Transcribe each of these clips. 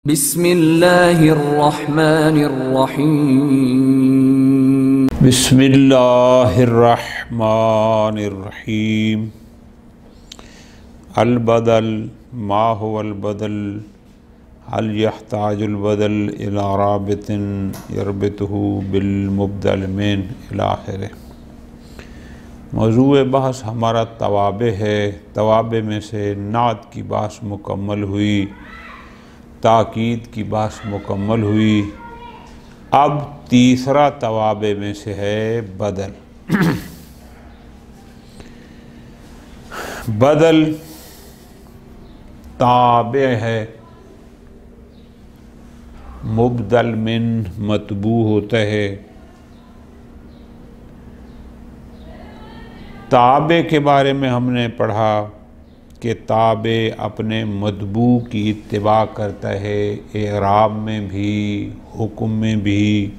بسم اللہ الرحمن الرحیم بسم اللہ الرحمن الرحیم البدل ما هو البدل هل يحتاج البدل الى رابط يربطه بالمبدل من الى آخره۔ موضوع بحث ہمارا توابع ہے۔ توابع میں سے نعت کی بحث مکمل ہوئی، تاکید کی بحث مکمل ہوئی۔ اب تیسرا توابع میں سے ہے بدل۔ بدل تابع ہے، مبدل من متبوع ہوتا ہے۔ تابع کے بارے میں ہم نے پڑھا کہ تابع اپنے متبوع کی اتباع کرتا ہے، اعراب میں بھی، حکم میں بھی۔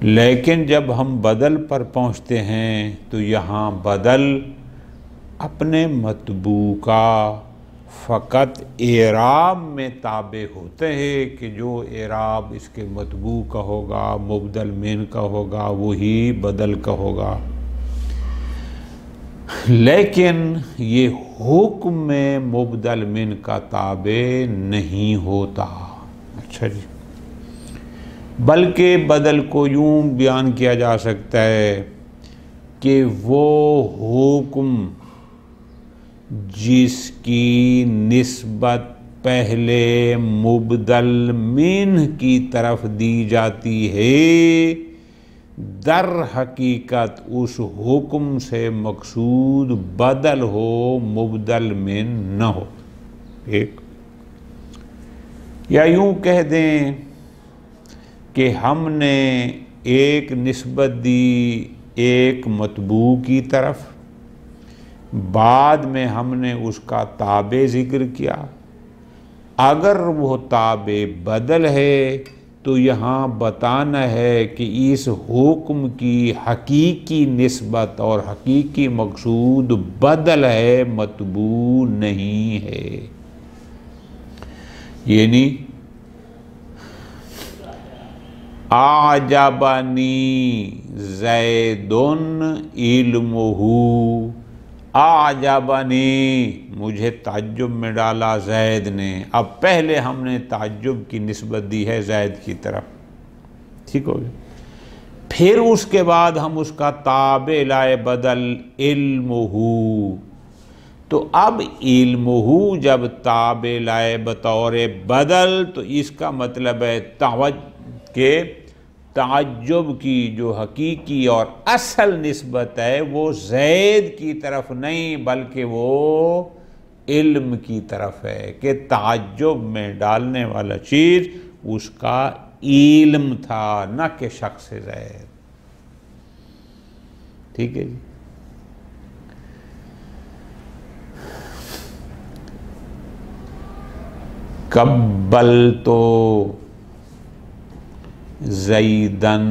لیکن جب ہم بدل پر پہنچتے ہیں تو یہاں بدل اپنے متبوع کا فقط اعراب میں تابع ہوتے ہیں کہ جو اعراب اس کے متبوع کا ہوگا، مبدل من کا ہوگا، وہی بدل کا ہوگا۔ لیکن یہ حکم میں مبدل من کا تابع نہیں ہوتا۔ اچھا جی، بلکہ بدل کو یوں بیان کیا جا سکتا ہے کہ وہ حکم جس کی نسبت پہلے مبدل من کی طرف دی جاتی ہے، در حقیقت اس حکم سے مقصود بدل ہو، مبدل من نہ ہو۔ ایک یا یوں کہہ دیں کہ ہم نے ایک نسبت دی ایک متبوع کی طرف، بعد میں ہم نے اس کا تابع ذکر کیا۔ اگر وہ تابع بدل ہے تو یہاں بتانا ہے کہ اس حکم کی حقیقی نسبت اور حقیقی مقصود بدل ہے، متبوع نہیں ہے۔ یعنی اعجبنی زید علمہ، اعجبنی مجھے تعجب میں ڈالا زید نے۔ اب پہلے ہم نے تعجب کی نسبت دی ہے زید کی طرف، ٹھیک ہو گیا۔ پھر اس کے بعد ہم اس کا تابع لائے بدل علمہ، تو اب علمہ جب تابع لائے بطور بدل تو اس کا مطلب ہے کہ تعجب کی جو حقیقی اور اصل نسبت ہے وہ زید کی طرف نہیں بلکہ وہ علم کی طرف ہے، کہ تعجب میں ڈالنے والا چیز اس کا علم تھا، نہ کہ شخص زید۔ ٹھیک ہے جی۔ قبلتو زیدن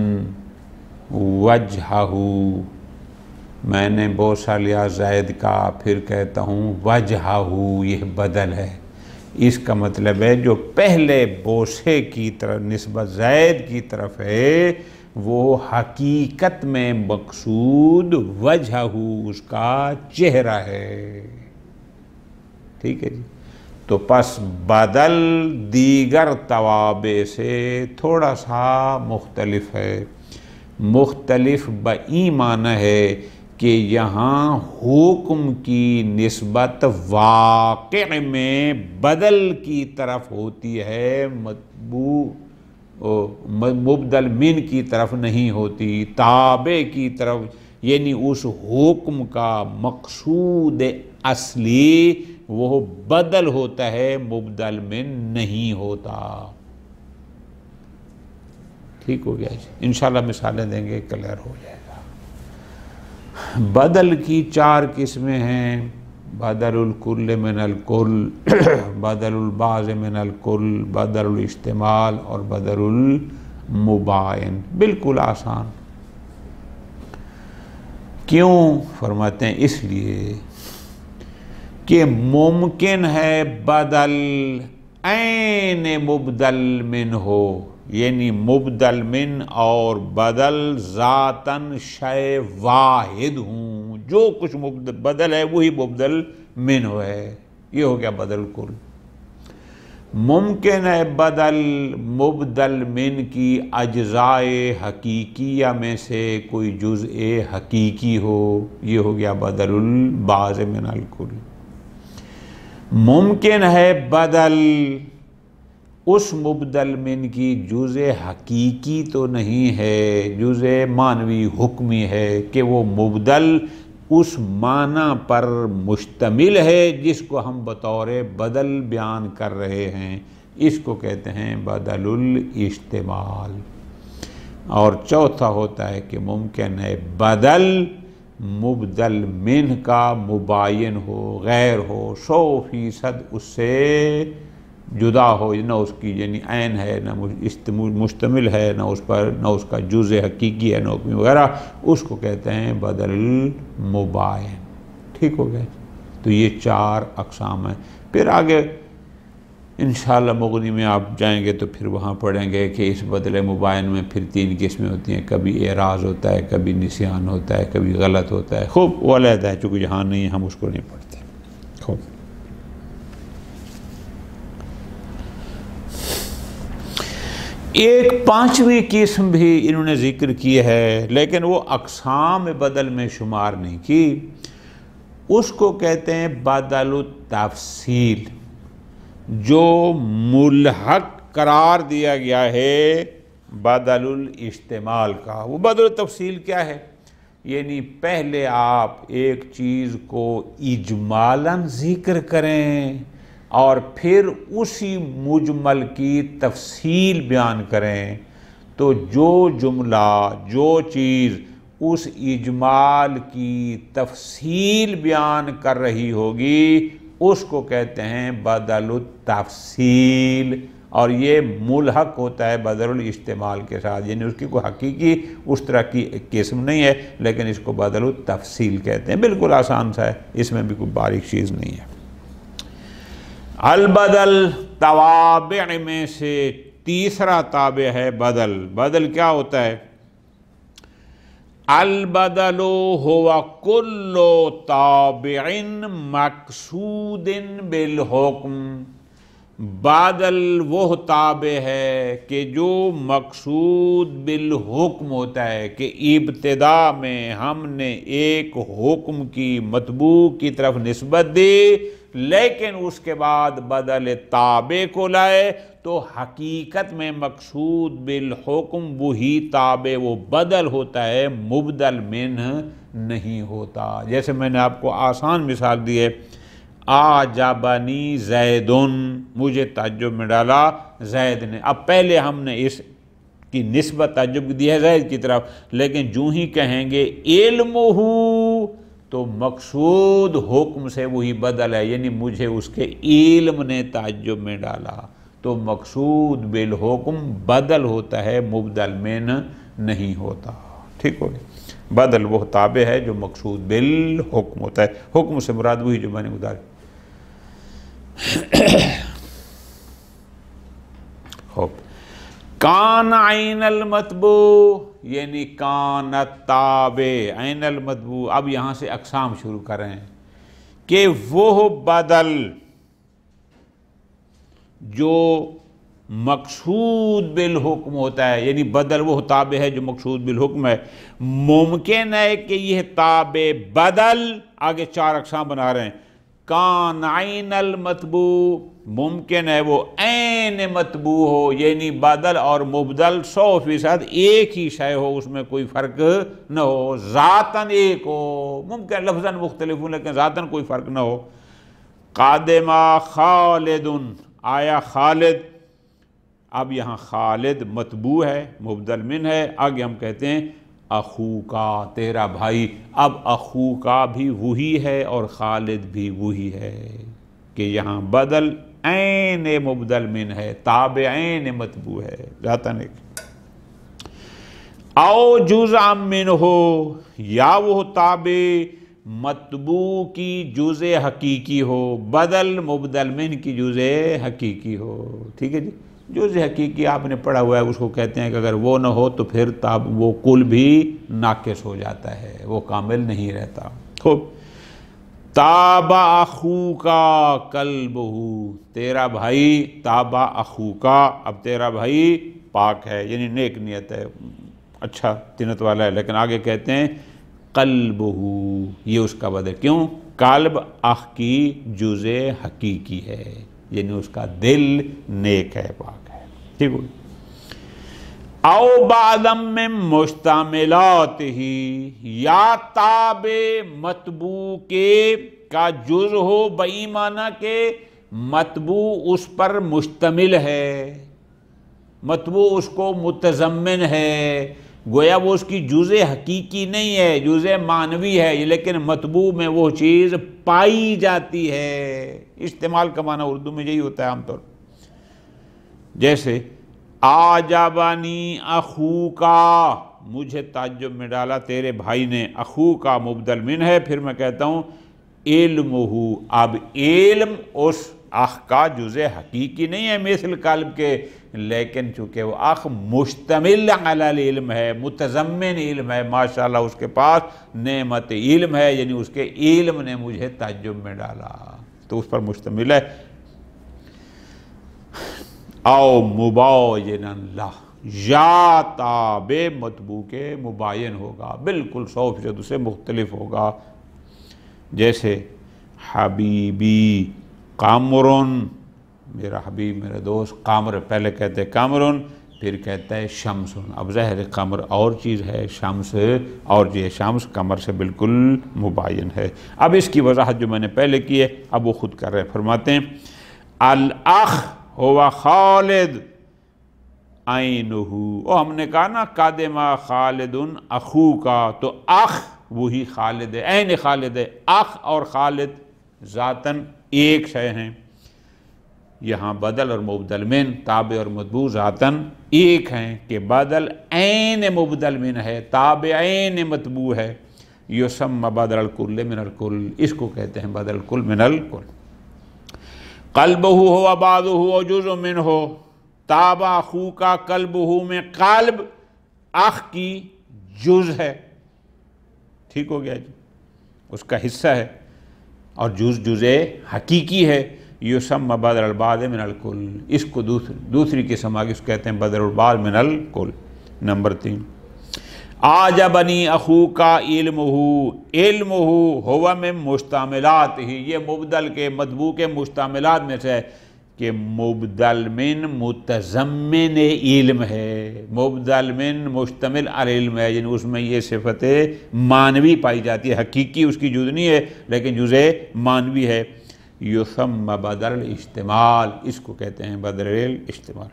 وجہہ، میں نے بوسہ لیا زید کا، پھر کہتا ہوں وجہہ، یہ بدل ہے۔ اس کا مطلب ہے جو پہلے بوسے کی طرف نسبت زید کی طرف ہے وہ حقیقت میں مقصود وجہہ اس کا چہرہ ہے۔ ٹھیک ہے جی۔ تو پس بدل دیگر توابع سے تھوڑا سا مختلف ہے۔ مختلف بئی معنی ہے کہ یہاں حکم کی نسبت واقع میں بدل کی طرف ہوتی ہے، مبدل من کی طرف نہیں ہوتی، تابع کی طرف، یعنی اس حکم کا مقصود اصلی وہ بدل ہوتا ہے، مبدل من نہیں ہوتا۔ ٹھیک ہو گیا جی۔ انشاءاللہ مثالیں دیں گے، کلیئر ہو جائے گا۔ بدل کی 4 قسمیں ہیں: بدل الکل من الکل، بدل البعض من الکل، بدل الاستعمال اور بدل المباین۔ بالکل آسان۔ کیوں؟ فرماتے ہیں اس لیے کہ ممکن ہے بدل عین مبدل من ہو، یعنی مبدل من اور بدل ذاتاً شے واحد ہوں، جو کچھ بدل ہے وہی مبدل من ہو ہے، یہ ہو گیا بدل کل۔ ممکن ہے بدل مبدل من کی اجزائے حقیقیہ میں سے کوئی جزء حقیقی ہو، یہ ہو گیا بدل البعض من الکل۔ ممکن ہے بدل اس مبدل من کی جزء حقیقی تو نہیں ہے، جزء معنوی حکمی ہے کہ وہ مبدل اس معنی پر مشتمل ہے جس کو ہم بطور بدل بیان کر رہے ہیں، اس کو کہتے ہیں بدل الاشتمال۔ اور چوتھا ہوتا ہے کہ ممکن ہے بدل مبدل من کا مباین ہو، غیر ہو، 100% اس سے جدا ہو، نہ اس کی یعنی عین ہے، نہ مشتمل ہے، نہ اس پر، نہ اس کا جزء حقیقی ہے، نہ حکمی وغیرہ، اس کو کہتے ہیں بدل المباین۔ ٹھیک ہو گیا؟ تو یہ 4 اقسام ہیں۔ پھر آگے انشاءاللہ مغنی میں آپ جائیں گے تو پھر وہاں پڑھیں گے کہ اس بدل مباین میں پھر 3 قسمیں ہوتی ہیں، کبھی اعراض ہوتا ہے، کبھی نسیان ہوتا ہے، کبھی غلط ہوتا ہے۔ خوب وہ علیحدہ ہے، چونکہ یہاں نہیں ہے ہم اس کو نہیں پڑھتے۔ خوب ایک 5ویں قسم بھی انہوں نے ذکر کی ہے، لیکن وہ اقسام بدل میں شمار نہیں کی، اس کو کہتے ہیں بدل التفصیل، جو ملحق قرار دیا گیا ہے بدل الاشتمال کا۔ وہ بدل التفصیل کیا ہے؟ یعنی پہلے آپ ایک چیز کو اجمالاً ذکر کریں اور پھر اسی مجمل کی تفصیل بیان کریں، تو جو جملہ، جو چیز اس اجمال کی تفصیل بیان کر رہی ہوگی اس کو کہتے ہیں بدل التفصیل، اور یہ ملحق ہوتا ہے بدل الاشتمال کے ساتھ، یعنی اس کی کوئی حقیقی اس طرح کی قسم نہیں ہے، لیکن اس کو بدل التفصیل کہتے ہیں۔ بالکل آسان سا ہے، اس میں بھی کوئی باریک چیز نہیں ہے۔ البدل توابع میں سے تیسرا تابع ہے بدل۔ بدل کیا ہوتا ہے؟ البدل هو کل تابع مقصود بالحکم۔ بدل وہ تابع ہے کہ جو مقصود بالحکم ہوتا ہے، کہ ابتدا میں ہم نے ایک حکم کی مطبوع کی طرف نسبت دی، لیکن اس کے بعد بدل تابع کو لائے تو حقیقت میں مقصود بالحکم وہی تابع وہ بدل ہوتا ہے، مبدل من نہیں ہوتا۔ جیسے میں نے آپ کو آسان مثال دی ہے، آجابنی زیدن، مجھے تعجب میں ڈالا زید نے۔ اب پہلے ہم نے اس کی نسبت تعجب دی ہے زید کی طرف، لیکن جو ہی کہیں گے علمہ تو مقصود حکم سے وہی بدل ہے، یعنی مجھے اس کے علم نے تعجب میں ڈالا، تو مقصود بالحکم بدل ہوتا ہے، مبدل من نہیں ہوتا۔ ٹھیک ہو گیا؟ بدل وہ تابع ہے جو مقصود بالحکم ہوتا ہے، حکم سے مراد وہی جو میں نے بتا دی۔ کان عین المطبوع، یعنی کان تابع عین المطبوع۔ اب یہاں سے اقسام شروع کریں کہ وہ بدل جو مقصود بالحکم ہوتا ہے، یعنی بدل وہ تابع ہے جو مقصود بالحکم ہے، ممکن ہے کہ یہ تابع بدل، آگے 4 اقسام بنا رہے ہیں، کان عین المطبوع، ممکن ہے وہ عین مطبوع ہو، یعنی بدل اور مبدل 100% ایک ہی شے ہو، اس میں کوئی فرق نہ ہو، ذاتاً ایک ہو، ممکن لفظاً مختلف ہوں لیکن ذاتاً کوئی فرق نہ ہو۔ قادم خالد، آیا خالد۔ اب یہاں خالد مطبوع ہے، مبدل من ہے، آگے ہم کہتے ہیں اخوکا، تیرا بھائی۔ اب اخوکا بھی وہی ہے اور خالد بھی وہی ہے، کہ یہاں بدل عین مبدل من ہے، تابع عین مطبوع ہے، ذاتاً ایک۔ او جزء من ہو، یا وہ تابع مطبوع کی جز حقیقی ہو، بدل مبدل من کی جز حقیقی ہو. ٹھیک ہے جی. جز حقیقی آپ نے پڑھا ہوا ہے، اس کو کہتے ہیں کہ اگر وہ نہ ہو تو پھر وہ کل بھی ناقص ہو جاتا ہے، وہ کامل نہیں رہتا. خوب. تاب اخوکا قلبہ، تیرا بھائی، تاب اخوکا، اب تیرا بھائی پاک ہے، یعنی نیک نیت ہے، اچھا تنت والا ہے، لیکن آگے کہتے ہیں قلبہ، یہ اس کا بدل. کیوں؟ قلب اخ کی جز حقیقی ہے، یعنی اس کا دل نیک ہے، پاک ہے. ٹھیک ہو. او بعدم من مشتملات ہی، یا تاب مطبوع کے کا جز ہو بئی معنی کے مطبوع اس پر مشتمل ہے، مطبوع اس کو متضمن ہے، گویا وہ اس کی جز حقیقی نہیں ہے، جز معنوی ہے، لیکن مطبوع میں وہ چیز پائی جاتی ہے. استعمال کا معنی اردو میں یہی ہوتا ہے عام طور. جیسے آجابانی اخوکا، مجھے تعجب میں ڈالا تیرے بھائی نے، اخوکا مبدل من ہے، پھر میں کہتا ہوں علمہ. اب علم اس اخ کا جز حقیقی نہیں ہے مثل قلب کے، لیکن چونکہ وہ اخ مشتمل علی العلم ہے، متضمن علم ہے، ماشاءاللہ اس کے پاس نعمت علم ہے، یعنی اس کے علم نے مجھے تعجب میں ڈالا، تو اس پر مشتمل ہے. او مباین لا، یا تاب مطبوع کے مباین ہوگا، بالکل 100% اسے مختلف ہوگا. جیسے حبیبی قامرن، میرا حبیب میرا دوست، قامر پہلے کہتے ہیں قامرن، پھر کہتا ہے شمسن. اب ظاہر قمر اور چیز ہے، شمس اور یہ شمس قمر سے بالکل مباین ہے. اب اس کی وضاحت جو میں نے پہلے کی ہے اب وہ خود کر رہے، فرماتے ہیں الاخ ہوا خالد عینہ. اور ہم نے کہا نا قادما خالد اخو کا، تو اخ وہی خالد ہے، عین خالد ہے. اخ اور خالد ذاتاً ایک شے ہیں. یہاں بدل اور مبدل من، تابع اور مطبوع ذاتاً ایک ہیں کہ بدل عین مبدل من ہے، تابع عین مطبوع ہے. یسمى بدل الکل من الکل، اس کو کہتے ہیں بدل الکل من الکل. قلبہ ہوا بعضہ و جزء منہ، تاب اخوکا قلبہ میں قلب اخ کی جز ہے. ٹھیک ہو گیا جی، اس کا حصہ ہے، اور جز حقیقی ہے. یسمى بدل البعض من الکل، اس کو دوسری قسم آگے اس کو کہتے ہیں بدل البعض من الکل. نمبر 3 آجبنی اخوکا علمہ، علمہ ہوا میں مشتملات ہی، یہ مبدل کے مطبوع کے مشتملات میں سے ہے کہ مبدل من متضمن علم ہے، مبدل من مشتمل علی علم ہے، یعنی اس میں یہ صفت معنوی پائی جاتی ہے، حقیقی اس کی جز نہیں ہے لیکن جز معنوی ہے. یسمى بدل الاجتمال، اس کو کہتے ہیں بدل الاجتمال.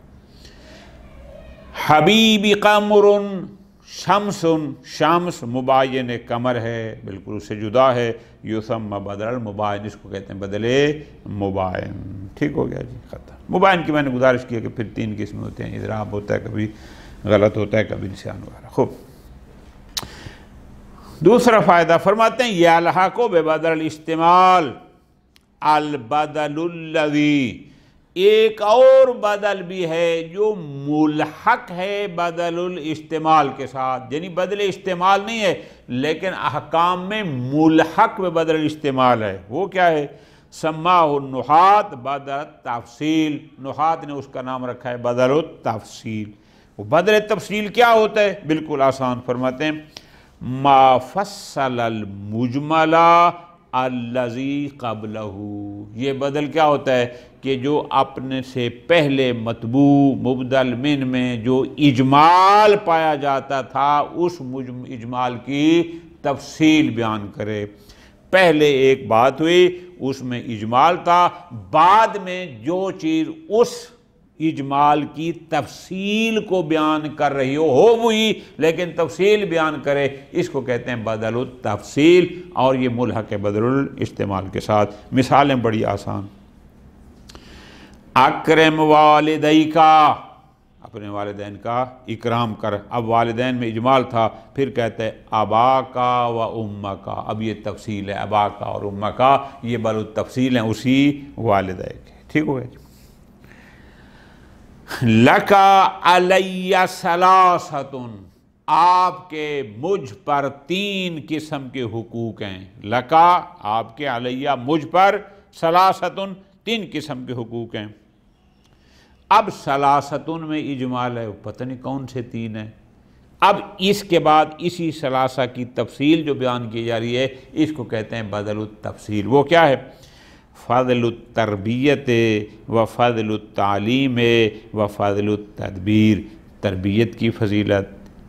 حبیبی قمر شمس، شمس مباین قمر ہے، بالکل اس سے جدا ہے. یسمى بدل المباین، اس کو کہتے ہیں بدل مباین. ٹھیک ہو گیا جی، ختم. مباین کی میں نے گزارش کی ہے کہ پھر 3 قسم ہوتے ہیں، اضراب ہوتا ہے، کبھی غلط ہوتا ہے، کبھی نسیان وغیرہ. خوب. دوسرا فائدہ فرماتے ہیں یلحق ببدل الاجتمال البدل الذی، ایک اور بدل بھی ہے جو ملحق ہے بدل الاجتمال کے ساتھ، یعنی بدل اجتمال نہیں ہے لیکن احکام میں ملحق بدل الاجتمال ہے. وہ کیا ہے؟ سماہ النحات بدل التفصیل، نحات نے اس کا نام رکھا ہے بدل التفصیل. وہ بدل تفصیل کیا ہوتا ہے؟ بالکل آسان. فرماتے ہیں ما فصل المجمل الذی قبلہ، یہ بدل کیا ہوتا ہے کہ جو اپنے سے پہلے مطبوع مبدل من میں جو اجمال پایا جاتا تھا اس اجمال کی تفصیل بیان کرے. پہلے ایک بات ہوئی اس میں اجمال تھا، بعد میں جو چیز اس اجمال کی تفصیل کو بیان کر رہی ہو وہی لیکن تفصیل بیان کرے، اس کو کہتے ہیں بدل التفصیل. اور یہ ملحق ہے بدل الاجتمال کے ساتھ. مثالیں بڑی آسان. اکرم والدیکا، اپنے والدین کا اکرام کر. اب والدین میں اجمال تھا، پھر کہتے ہیں ابا کا و امہ کا. اب یہ تفصیل ہے، ابا کا اور امہ کا یہ بالتفصیل ہیں اسی والدہ کے. ٹھیک ہو گیا. لکا علی ثلاثۃ، آپ کے مجھ پر 3 قسم کے حقوق ہیں. لکا آپ کے، علیہ مجھ پر، ثلاثۃ 3 قسم کے حقوق ہیں. اب ثلاثۃ میں اجمال ہے، پتہ نہیں کون سے 3 ہیں. اب اس کے بعد اسی ثلاثہ کی تفصیل جو بیان کی جا رہی ہے اس کو کہتے ہیں بدل التفصیل. وہ کیا ہے؟ فضل التربیت و فضل التعلیم و فضل التدبیر. تربیت کی فضیلت،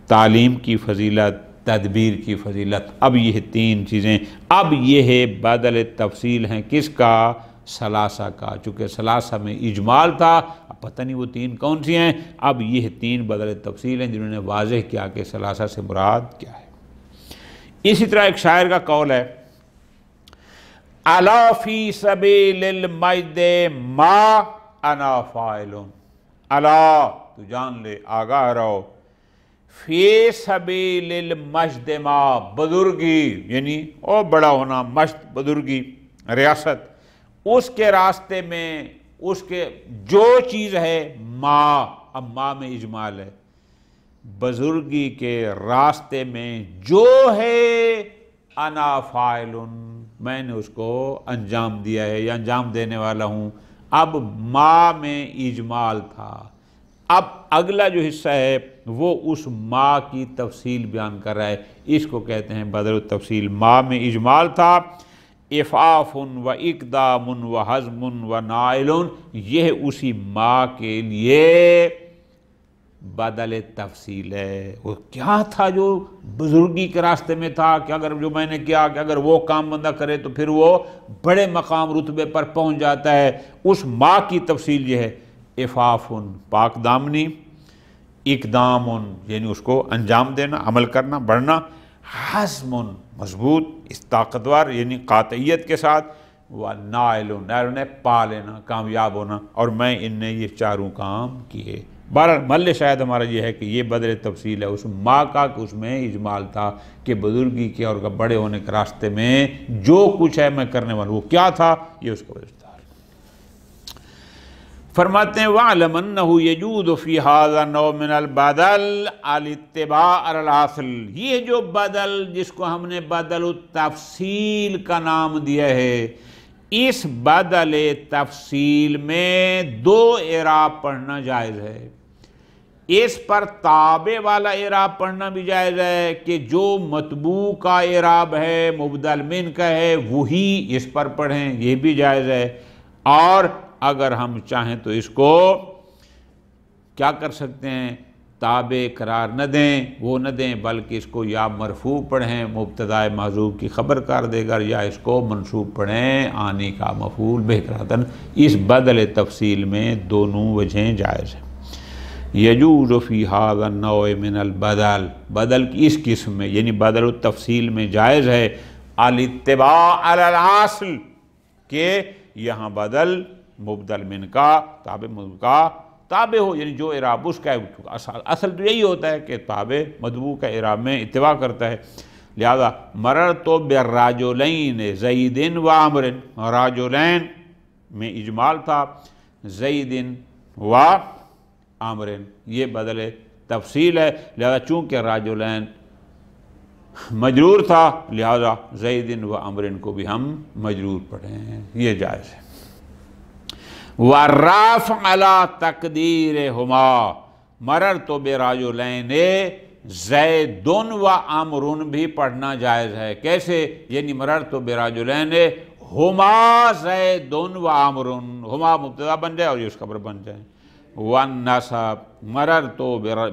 تعلیم کی فضیلت، تدبیر کی فضیلت. اب یہ 3 چیزیں، اب یہ ہے بدل تفصیل ہیں کس کا؟ ثلاثہ کا. چونکہ ثلاثہ میں اجمال تھا، اب پتہ نہیں وہ 3 کون سی ہیں. اب یہ 3 بدل تفصیل ہیں جنہوں نے واضح کیا کہ ثلاثہ سے مراد کیا ہے. اسی طرح ایک شاعر کا قول ہے، الا فی سبیل المجد ما انا فاعل. الا تو جان لے، آگاہ رہو، فی سبیل المجد ما بزرگی یعنی او بڑا ہونا، مجد بزرگی ریاست، اس کے راستے میں اس کے جو چیز ہے ما. اب ما میں اجمال ہے. بزرگی کے راستے میں جو ہے انا فاعل، میں نے اس کو انجام دیا ہے یا انجام دینے والا ہوں. اب ما میں اجمال تھا. اب اگلا جو حصہ ہے وہ اس ما کی تفصیل بیان کر رہا ہے. اس کو کہتے ہیں بدل التفصیل. ما میں اجمال تھا، افعاف و اقدام و حزم و نائل، یہ اسی ما کے لیے بدل تفصیل ہے. وہ کیا تھا جو بزرگی کے راستے میں تھا کہ اگر جو میں نے کیا کہ اگر وہ کام بندہ کرے تو پھر وہ بڑے مقام رتبے پر پہنچ جاتا ہے. اس ما کی تفصیل یہ ہے، افعاف پاک دامنی، اقدام یعنی اس کو انجام دینا، عمل کرنا، بڑھنا، حزم مضبوط طاقتور یعنی قاطعیت کے ساتھ، نائل نے پا لینا، کامیاب ہونا. اور میں ان نے یہ 4 کام کیے. بہرحال محل شاید ہمارا یہ ہے کہ یہ بدل تفصیل ہے اس ما کا کہ اس میں اجمال تھا کہ بزرگی کے اور بڑے ہونے کے راستے میں جو کچھ ہے میں کرنے والا. وہ کیا تھا؟ یہ اس کا وجہ. فرماتے ہیں وَعْلَمْ أَنَّهُ يَجُودُ فِي هَذَا النَّوْعِ مِنَ الْبَدَلِ الْاتِّبَاعُ عَلَى الْأَصْلِ. یہ جو بدل جس کو ہم نے بدل التفصیل کا نام دیا ہے، اس بدل تفصیل میں 2 اعراب پڑھنا جائز ہے. اس پر تابع والا اعراب پڑھنا بھی جائز ہے کہ جو مطبوع کا اعراب ہے، مبدل من کا ہے، وہی اس پر پڑھیں، یہ بھی جائز ہے. اور اگر ہم چاہیں تو اس کو کیا کر سکتے ہیں؟ تابع قرار نہ دیں، وہ نہ دیں، بلکہ اس کو یا مرفوع پڑھیں، مبتدا محذوف کی خبر کر دے گا، یا اس کو منصوب پڑھیں، آنی کا مفعول بہ قراءتن. اس بدل تفصیل میں دونوں وجہیں جائز ہیں. یجوز فی ھذا النوع من البدل، بدل کی اس قسم میں یعنی بدل التفصیل میں جائز ہے الاتباع علی الاصل، کہ یہاں بدل مبدل من کا تابع مدعو کا تابع ہو، یعنی جو اعراب اس کا ہے. اصل تو یہی ہوتا ہے کہ تابع مدعو کا اعراب میں اتباع کرتا ہے. لہذا مررت بالرجلین زید و عمر، رجلین میں اجمال تھا، زید و عمر یہ بدل تفصیل ہے. لہذا چونکہ رجلین مجرور تھا لہذا زید و عمر کو بھی ہم مجرور پڑھیں، یہ جائز ہے. وَالرَّافْعُ عَلَىٰ تَقْدِيرِهُمَا، مررت برجلین زید و عمر بھی پڑھنا جائز ہے. کیسے؟ یعنی مررت برجلین ہما زید و عمر، ہما مبتدا بن جائے اور یہ اس خبر بن جائے. وَالنَّصْبُ مررت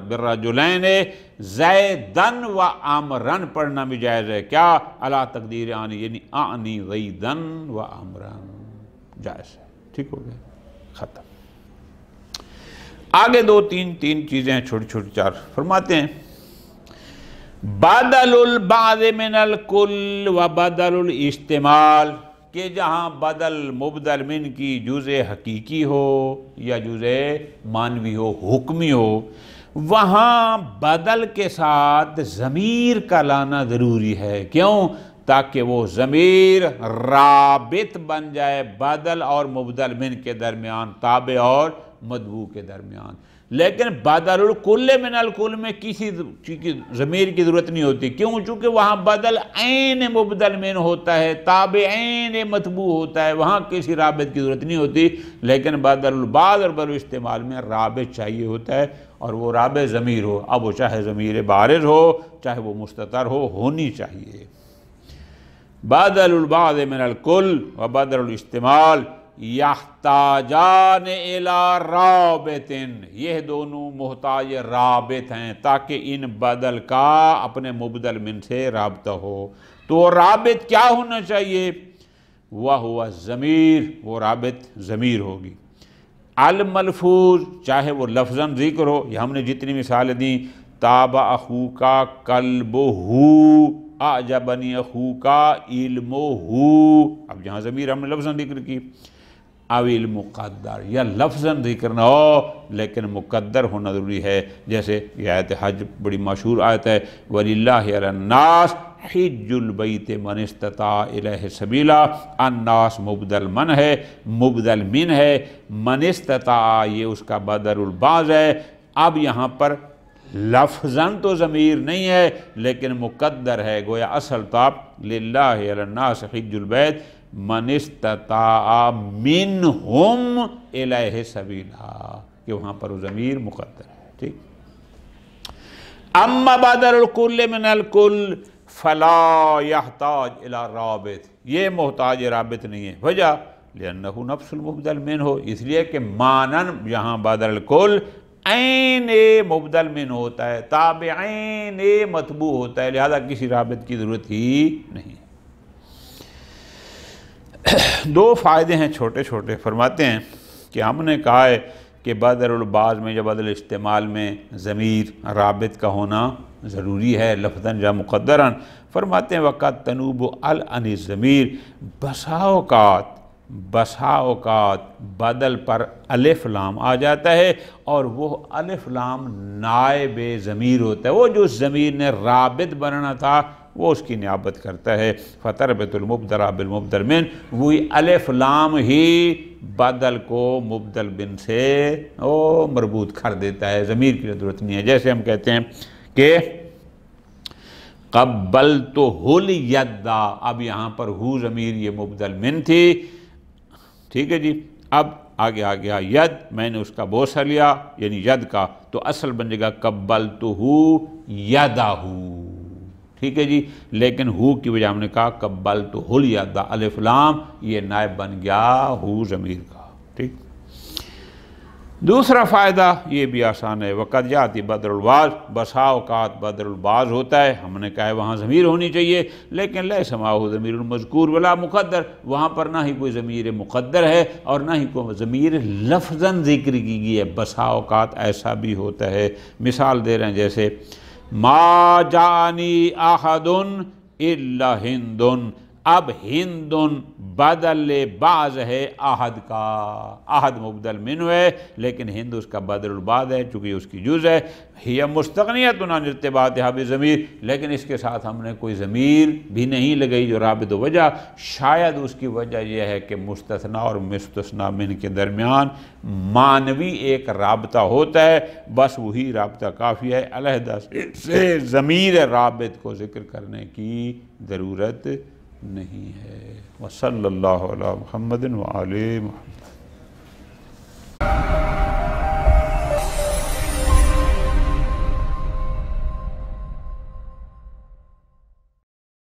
برجلین زیدًا و عمرًا پڑھنا بھی جائز ہے. کیا؟ عَلَىٰ تقدیر آنی، یعنی آنی زیدًا و عمرًا، جائز ہے. ٹھیک ہو گیا، ختم. آگے 2-3 چیزیں ہیں چھوٹی چھوٹی 4. فرماتے ہیں بدل البعض من الکل و بدل الاستعمال. کہ جہاں بدل مبدل من کی جزء حقیقی ہو یا جزء معنوی ہو، حکمی ہو، وہاں بدل کے ساتھ ضمیر کا لانا ضروری ہے۔ کیوں؟ تاکہ وہ ضمیر رابط بن جائے بدل اور مبدل من کے درمیان، تابع اور متبوع کے درمیان۔ لیکن بدل الکل من الکل میں کسی ضمیر کی ضرورت نہیں ہوتی۔ کیوں؟ چونکہ وہاں بدل عین مبدل من ہوتا ہے، تابع عین متبوع ہوتا ہے، وہاں کسی رابط کی ضرورت نہیں ہوتی۔ لیکن بدل البعض اور بدل الاستعمال میں رابط چاہیے ہوتا ہے، اور وہ رابط ضمیر ہو، اب وہ چاہے ضمیر بارز ہو چاہے وہ مستتر ہو، ہونی چاہیے۔ بدل البعض من الکل و بدل الاستعمال یحتاجان الی رابط، یہ دونوں محتاج رابط ہیں تاکہ ان بدل کا اپنے مبدل من سے رابطہ ہو۔ تو رابط کیا ہونا چاہیے؟ وہو الضمیر، وہ رابط ضمیر ہوگی۔ الملفوظ، چاہے وہ لفظاً ذکر ہو، یہ ہم نے جتنی مثالیں دیں، تابع اخوکا کلبہ، اعجبنی اخوکا علمہ، اب جہاں ضمیر ہم نے لفظاً ذکر کی، او المقدر، یا لفظاً ذکر نہ ہو لیکن مقدر ہونا ضروری ہے۔ جیسے یہ آیت حج بڑی مشہور آیت ہے، وَلِلَّهِ عَلَى النَّاسِ حِجُّ الْبَيْتِ مَنِ اسْتَطَاعَ إِلَيْهِ سَبِيلًا، الناس مبدل من ہے، مبدل من ہے، من استطاع یہ اس کا بدل البعض ہے۔ اب یہاں پر لفظاً تو ضمیر نہیں ہے لیکن مقدر ہے، گویا اصل طاب للہ علی الناس حج البیت من استطاع منہم الیہ سبیلا، کہ وہاں پر وہ ضمیر مقدر ہے۔ ٹھیک، اما بدل الکل من الکل فلا یحتاج الی رابط، یہ محتاج رابط نہیں ہے۔ وجہ لأنہ نفس المبدل من ہو، اس لیے کہ مانن یہاں بدل الکل عین مبدل من ہوتا ہے، تابع عین متبوع ہوتا ہے، لہذا کسی رابط کی ضرورت ہی نہیں۔ دو فائدے ہیں چھوٹے چھوٹے، فرماتے ہیں کہ ہم نے کہا ہے کہ بدل البعض میں یا بدل استعمال میں ضمیر رابط کا ہونا ضروری ہے، لفظاً یا مقدراً۔ فرماتے ہیں وقت تنوب عن الضمیر، بسا اوقات بدل پر الف لام آ جاتا ہے، اور وہ الف لام نائب ضمیر ہوتا ہے، وہ جو ضمیر نے رابط بننا تھا وہ اس کی نیابت کرتا ہے۔ فتربط المبدل بالمبدل من، وہی الف لام ہی بدل کو مبدل بن سے مربوط کر دیتا ہے، ضمیر کی ضرورت نہیں ہے۔ جیسے ہم کہتے ہیں کہ قبلتہ الید، اب یہاں پر ہو ضمیر یہ مبدل من تھی، ٹھیک ہے جی، اب آگے آ گیا ید، میں نے اس کا بوسہ لیا یعنی ید کا، تو اصل بن جائے گا قبلتہ یدہ، ٹھیک ہے جی، لیکن ہو کی وجہ ہم نے کہا قبلتہ الید، الف لام یہ نائب بن گیا ہو ضمیر کا۔ ٹھیک، دوسرا فائدہ یہ بھی آسان ہے، وقت جاتی بدل البعض، بسا اوقات بدل البعض ہوتا ہے، ہم نے کہا ہے وہاں ضمیر ہونی چاہیے، لیکن لیس معہ ضمیر المذکور ولا مقدر، وہاں پر نہ ہی کوئی ضمیر مقدر ہے اور نہ ہی کوئی ضمیر لفظاً ذکر کی گئی ہے۔ بسا اوقات ایسا بھی ہوتا ہے، مثال دے رہے ہیں جیسے ما جانی احد الا ہند، اب ہند بدل بعض ہے احد کا، احد مبدل من ہے لیکن ہند اس کا بدل البعض ہے چونکہ اس کی جز ہے۔ ہی مستغنیۃ عن ارتباطھا بضمیر، لیکن اس کے ساتھ ہم نے کوئی ضمیر بھی نہیں لگائی جو رابط وجہ، شاید اس کی وجہ یہ ہے کہ مستثنیٰ اور مستثنیٰ من کے درمیان معنوی ایک رابطہ ہوتا ہے، بس وہی رابطہ کافی ہے، علیحدہ سے ضمیر رابط کو ذکر کرنے کی ضرورت نہیں ہے۔ وصلی اللہ علی محمد وآلہ محمد۔